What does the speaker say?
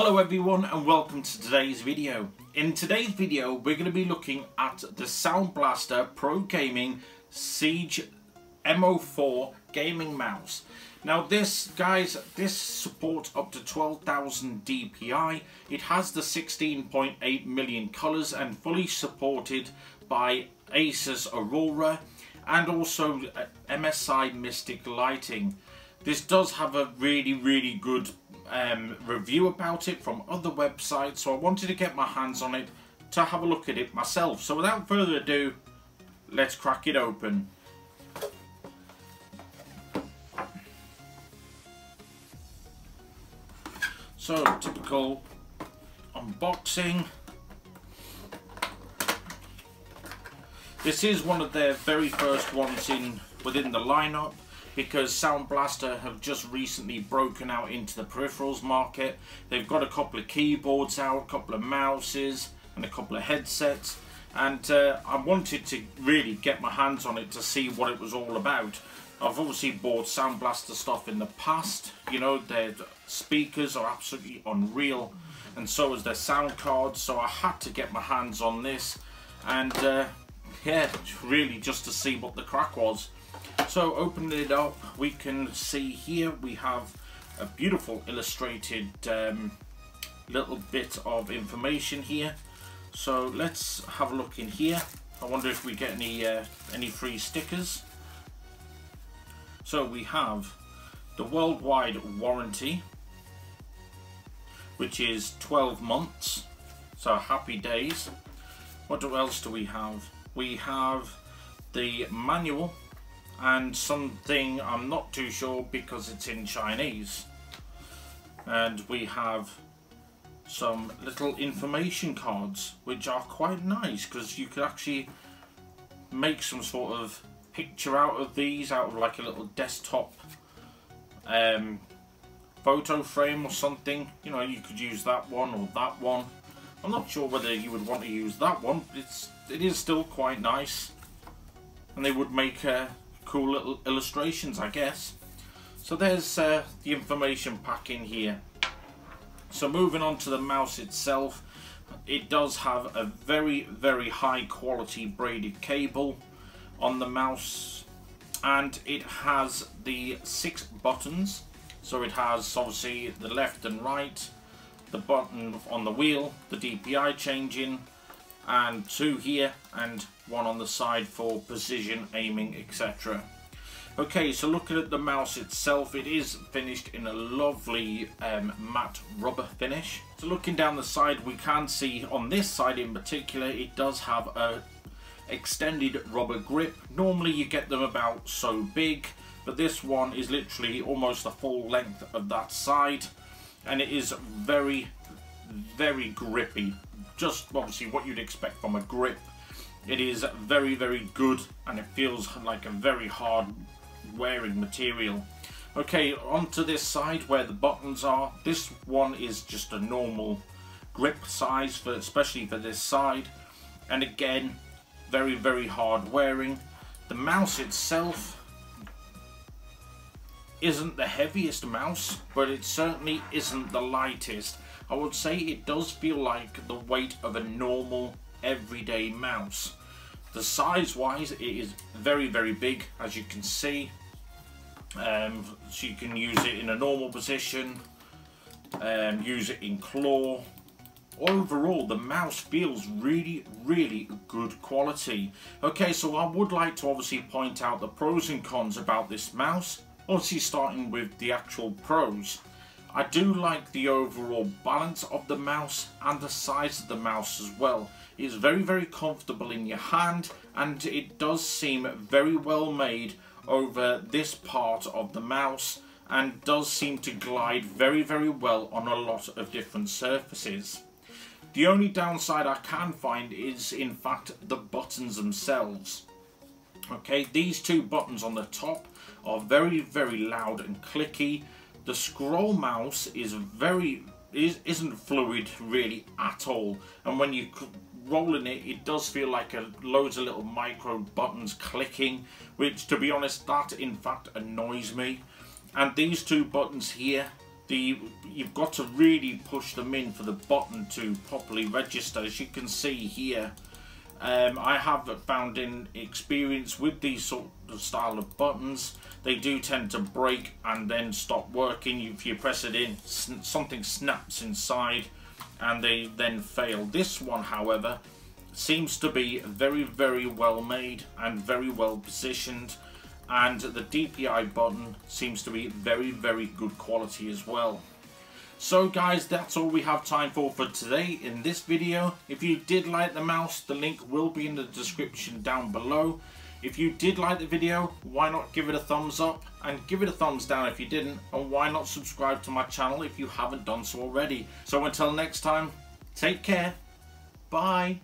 Hello everyone and welcome to today's video. In today's video we're going to be looking at the Sound Blaster Pro Gaming Siege M04 gaming mouse. Now this supports up to 12,000 DPI. It has the 16.8 million colours and fully supported by Asus Aurora and also MSI Mystic lighting. This does have a really good review about it from other websites, so I wanted to get my hands on it to have a look at it myself. So without further ado, let's crack it open. So typical unboxing. This is one of their very first ones within the lineup, because Sound Blaster have just recently broken out into the peripherals market. They've got a couple of keyboards out, a couple of mouses and a couple of headsets, and I wanted to really get my hands on it to see what it was all about. I've obviously bought Sound Blaster stuff in the past, you know, their speakers are absolutely unreal and so is their sound cards, so I had to get my hands on this and yeah, really just to see what the crack was. So opening it up, we can see here we have a beautiful illustrated little bit of information here. So let's have a look in here. I wonder if we get any free stickers. So we have the worldwide warranty, which is 12 months, so happy days. What else do we have? We have the manual and something I'm not too sure because it's in Chinese, and we have some little information cards which are quite nice because you could actually make some sort of picture out of these, out of like a little desktop photo frame or something. You know, you could use that one or that one. I'm not sure whether you would want to use that one, but it is still quite nice, and they would make cool little illustrations, I guess. So there's the information pack in here. So moving on to the mouse itself, it does have a very high quality braided cable on the mouse, and it has the 6 buttons. So it has obviously the left and right, the button on the wheel, the DPI changing, and 2 here and 1 on the side for precision aiming, etc. Okay, so looking at the mouse itself, it is finished in a lovely matte rubber finish. So looking down the side, we can see on this side in particular, it does have a extended rubber grip. Normally you get them about so big, but this one is literally almost the full length of that side, and it is very grippy. Just obviously what you'd expect from a grip. It is very good, and it feels like a very hard wearing material. Okay, onto this side where the buttons are. This one is just a normal grip size, especially for this side, and again very hard wearing. The mouse itself isn't the heaviest mouse, but it certainly isn't the lightest. I would say it does feel like the weight of a normal everyday mouse. The size wise, it is very big, as you can see. So you can use it in a normal position, use it in claw. Overall the mouse feels really good quality. Okay, so I would like to obviously point out the pros and cons about this mouse. Obviously starting with the actual pros, I do like the overall balance of the mouse and the size of the mouse as well. It's very comfortable in your hand, and it does seem very well made over this part of the mouse, and does seem to glide very well on a lot of different surfaces. The only downside I can find is in fact the buttons themselves. Okay, these 2 buttons on the top are very loud and clicky. The scroll mouse isn't fluid really at all, and when you rolling it, it does feel like loads of little micro buttons clicking, which to be honest, that in fact annoys me. And these 2 buttons here, you've got to really push them in for the button to properly register. As you can see here, I have found in experience with these sort of style of buttons, they do tend to break and then stop working. If you press it in, something snaps inside and they then fail. This one, however, seems to be very, very well made and very well positioned, and the DPI button seems to be very, very good quality as well. So guys, that's all we have time for today in this video. If you did like the mouse, the link will be in the description down below. If you did like the video, why not give it a thumbs up, and give it a thumbs down if you didn't, and why not subscribe to my channel if you haven't done so already. So until next time, take care, bye.